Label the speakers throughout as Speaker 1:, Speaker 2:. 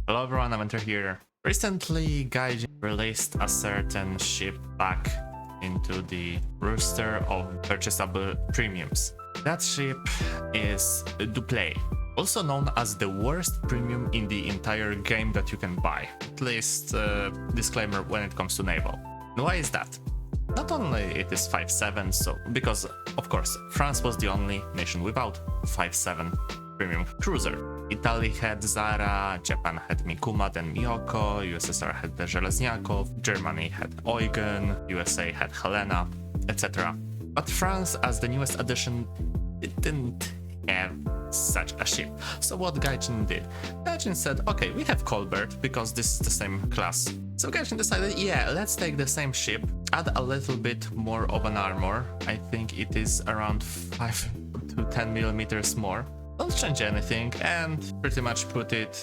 Speaker 1: Hello everyone, Aventer here. Recently, Gaijin released a certain ship back into the roster of purchasable premiums. That ship is Dupleix, also known as the worst premium in the entire game that you can buy. At least, disclaimer when it comes to naval. And why is that? Not only it is 5.7, so because of course France was the only nation without 5.7 premium cruiser. Italy had Zara, Japan had Mikuma, then Miyoko, USSR had the Żelezniaków, Germany had Eugen, USA had Helena, etc. But France, as the newest addition, it didn't have such a ship. So what Gaijin did? Gaijin said, okay, we have Colbert because this is the same class. So Gaijin decided, yeah, let's take the same ship, add a little bit more of an armor. I think it is around 5 to 10 millimeters more. Don't change anything and pretty much put it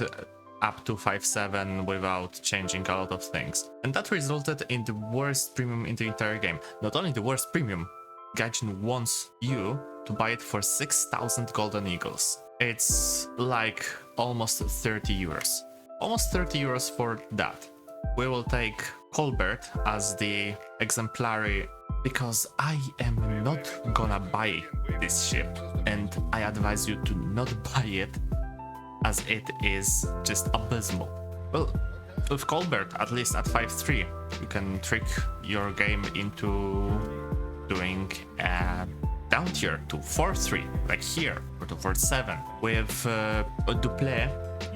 Speaker 1: up to 5.7 without changing a lot of things. And that resulted in the worst premium in the entire game. Not only the worst premium, Gaijin wants you to buy it for 6,000 golden eagles. It's like almost 30 euros. Almost 30 euros for that. We will take Colbert as the exemplary because I am not gonna buy this ship, and I advise you to not buy it as it is just abysmal. Well, with Colbert, at least at 5.3, you can trick your game into doing a down tier to 4.3, like here, or to 4.7. With Dupleix,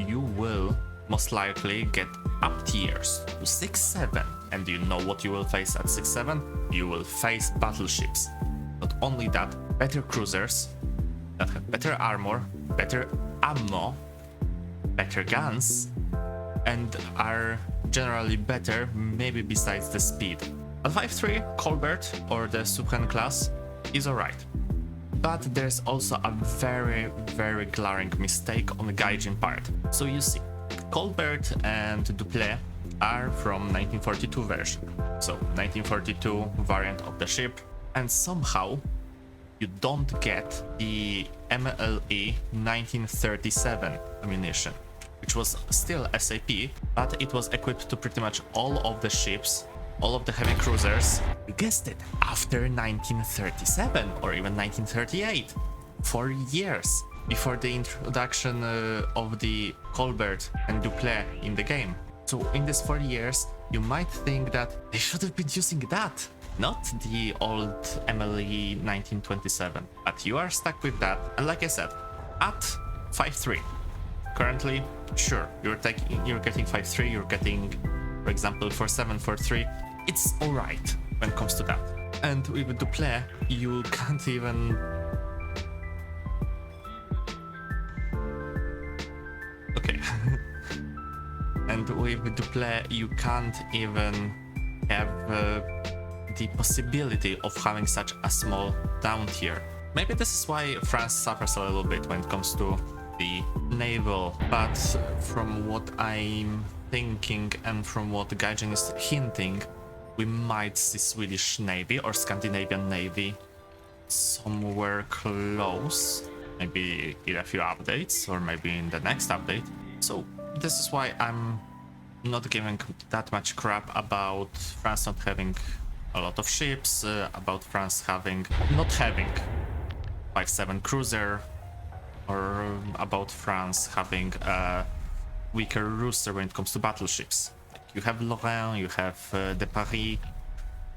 Speaker 1: you will most likely get up tiers to 6.7, and you know what you will face at 6.7? You will face battleships. Not only that, better cruisers that have better armor, better ammo, better guns, and are generally better, maybe besides the speed. At 5.3, Colbert or the Supreme class is alright. But there's also a very, very glaring mistake on the Gaijin part. So you see, Colbert and Dupleix are from 1942 version, so 1942 variant of the ship, and somehow you don't get the MLE 1937 ammunition, which was still SAP, but it was equipped to pretty much all of the ships, all of the heavy cruisers, you guessed it, after 1937 or even 1938, 4 years before the introduction of the Colbert and Dupleix in the game. So in these 4 years, you might think that they should have been using that, not the old MLE 1927. But you are stuck with that, and like I said, at 5.3, currently, sure, you're getting 5.3, you're getting, for example, 4.7, 4.3. It's alright when it comes to that. And with Dupleix, you can't even. Okay. And with Dupleix, you can't even have the possibility of having such a small down tier. Maybe this is why France suffers a little bit when it comes to the naval, but from what I'm thinking and from what Gaijin is hinting, we might see Swedish Navy or Scandinavian Navy somewhere close. Maybe in a few updates, or maybe in the next update. So this is why I'm not giving that much crap about France not having a lot of ships, about France not having 5.7 cruiser, or about France having a weaker roster when it comes to battleships. Like you have Lorraine, you have De Paris,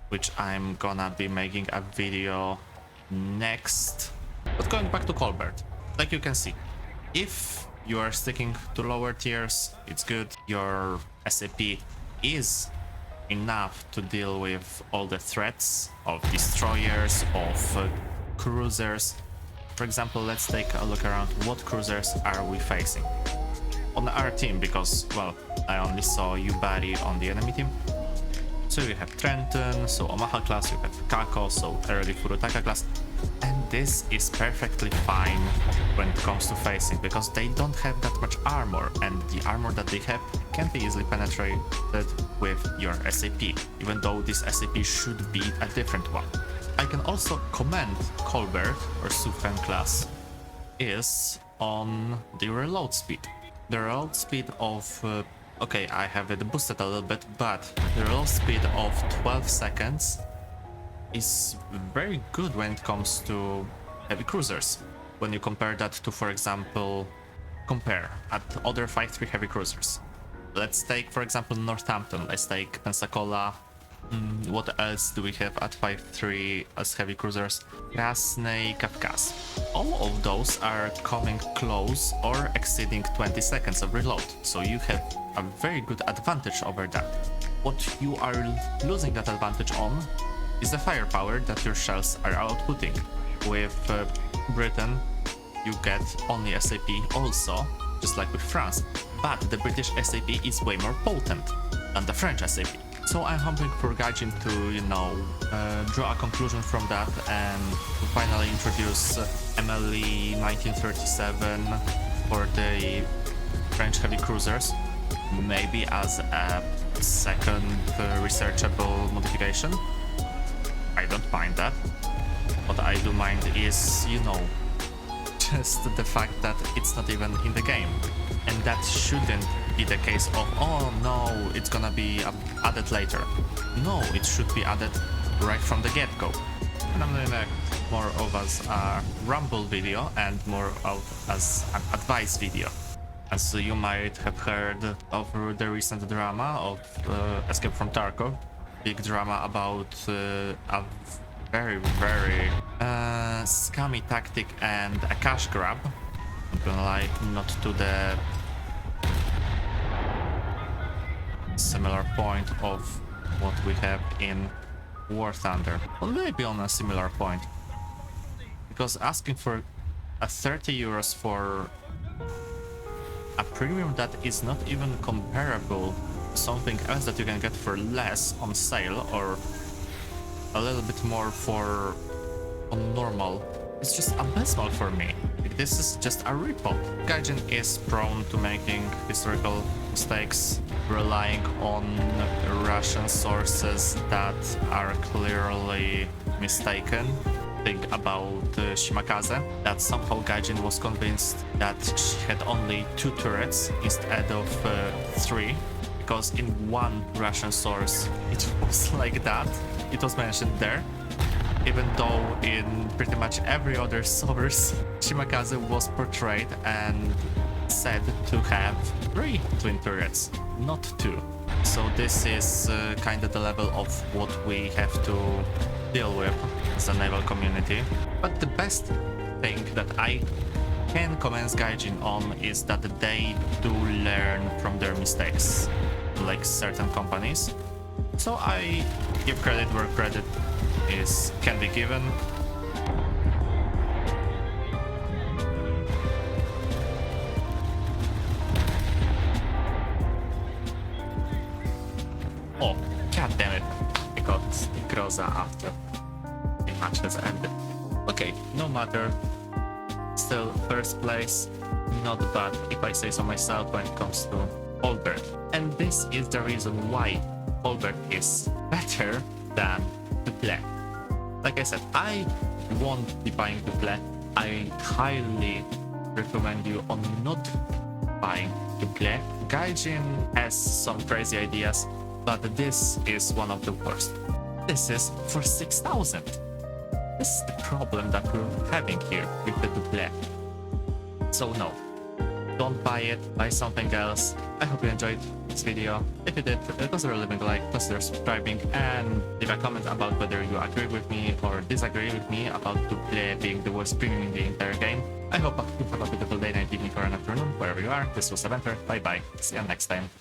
Speaker 1: which I'm gonna be making a video next. But going back to Colbert, like you can see, if you are sticking to lower tiers, it's good. Your SAP is enough to deal with all the threats of destroyers, of cruisers. For example, let's take a look around. What cruisers are we facing? On our team, because, well, I only saw Yubari on the enemy team. So you have Trenton, so Omaha class, you have Kako, so early Furutaka class. And this is perfectly fine when it comes to facing, because they don't have that much armor, and the armor that they have can be easily penetrated with your SAP, even though this SAP should be a different one. I can also commend Colbert or Sufen class is on the reload speed. The roll speed of okay, I have it boosted a little bit, but the roll speed of 12 seconds is very good when it comes to heavy cruisers. When you compare that to, for example, compare at other 5.3 heavy cruisers. Let's take, for example, Northampton. Let's take Pensacola. What else do we have at 5.3 as heavy cruisers? Krasny Kavkaz. All of those are coming close or exceeding 20 seconds of reload, so you have a very good advantage over that. What you are losing that advantage on is the firepower that your shells are outputting. With Britain, you get only SAP also, just like with France, but the British SAP is way more potent than the French SAP. So I'm hoping for Gaijin to, you know, draw a conclusion from that and to finally introduce MLE 1937 for the French heavy cruisers, maybe as a second researchable modification. I don't mind that. What I do mind is, you know, just the fact that it's not even in the game. And that shouldn't be the case of, oh no, it's gonna be added later. No, it should be added right from the get-go. And I'm doing more of as a rumble video and more of as an advice video. As you might have heard of the recent drama of Escape from Tarkov, big drama about a very, very scummy tactic and a cash grab. I'm gonna like not to the similar point of what we have in War Thunder. Well, maybe on a similar point. Because asking for a 30 euros for a premium that is not even comparable to something else that you can get for less on sale or a little bit more for on normal, it's just abysmal for me. This is just a ripoff. Gaijin is prone to making historical mistakes, relying on Russian sources that are clearly mistaken. Think about Shimakaze, that somehow Gaijin was convinced that she had only 2 turrets instead of 3, because in one Russian source it was like that, it was mentioned there, even though in pretty much every other source Shimakaze was portrayed and said to have 3 twin turrets, not 2. So this is kind of the level of what we have to deal with as a naval community. But the best thing that I can commend Gaijin on is that they do learn from their mistakes, like certain companies. So I give credit where credit can be given. Oh, god damn it. I got Groza after the match has ended. Okay, no matter. Still first place, not bad if I say so myself when it comes to Colbert. And this is the reason why Colbert is better than Dupleix. Like I said, I won't be buying Dupleix. I highly recommend you on not buying Dupleix. Gaijin has some crazy ideas, but this is one of the worst. This is for 6,000. This is the problem that we're having here with the Dupleix. So no, don't buy it, buy something else. I hope you enjoyed this video. If you did, consider leaving a like, consider subscribing, and leave a comment about whether you agree with me or disagree with me about Dupleix being the worst premium in the entire game. I hope you have a beautiful day, night, evening, or an afternoon, wherever you are. This was Adventure. Bye bye. See you next time.